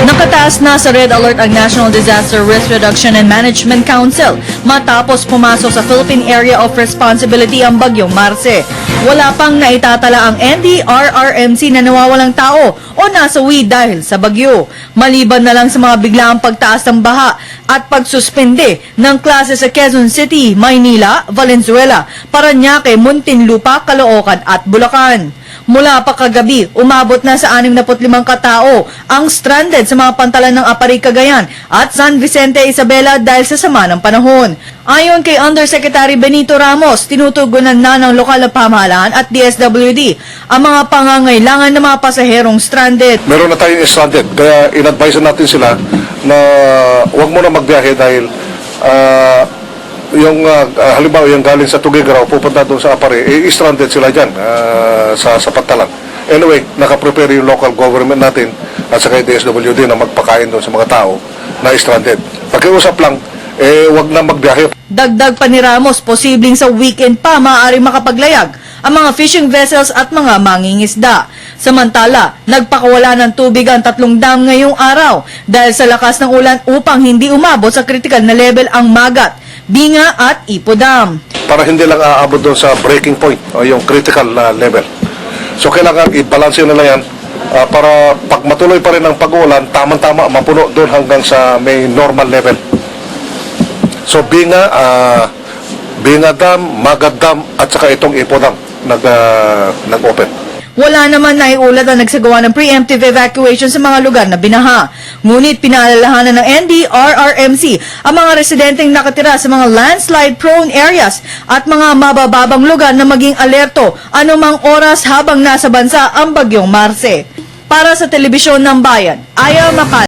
Nakataas na sa red alert ang National Disaster Risk Reduction and Management Council matapos pumasok sa Philippine Area of Responsibility ang bagyong Marce. Wala pang naitatala ang NDRRMC na nawawalang tao o nasawi dahil sa bagyo. Maliban na lang sa mga biglaang pagtaas ng baha at pagsuspende ng klase sa Quezon City, Maynila, Valenzuela, Parañaque, Muntinlupa, Caloocan at Bulacan. Mula pa kagabi, umabot na sa 65 katao ang stranded sa mga pantalan ng Apari, Cagayan at San Vicente, Isabela dahil sa sama ng panahon. Ayon kay Undersecretary Benito Ramos, tinutugunan na ng lokal na pamahalaan at DSWD ang mga pangangailangan ng mga pasaherong stranded. Meron na tayong stranded, kaya in-advise natin sila na huwag muna magbiyahe dahil halimbawa yung galing sa Tuguegarao pupunta doon sa Apari, stranded sila dyan sa pantalan. Anyway, nakaprepare yung local government natin at saka yung DSWD na magpakain doon sa mga tao na stranded. Pakiusap lang, huwag na magbiyahe. Dagdag pa ni Ramos, posibleng sa weekend pa maaaring makapaglayag ang mga fishing vessels at mga mangingisda. Samantala, nagpakawala ng tubig ang 3 dam ngayong araw dahil sa lakas ng ulan upang hindi umabot sa critical na level ang Magat, Binga at Ipo Dam. Para hindi lang aabot doon sa breaking point o yung critical level. So kailangan i-balance nila yan para pag matuloy pa rin ang pag-uulan, tamang-tama mapuno doon hanggang sa may normal level. So Binga Dam, Magat Dam at saka itong Ipo Dam nag-open. Wala naman naiulat na nagsagawa ng preemptive evacuation sa mga lugar na binaha. Ngunit pinaalalahanan ng NDRRMC ang mga residenteng nakatira sa mga landslide-prone areas at mga mabababang lugar na maging alerto anumang oras habang nasa bansa ang bagyong Marce. Para sa Telebisyon ng Bayan, Aya Macal.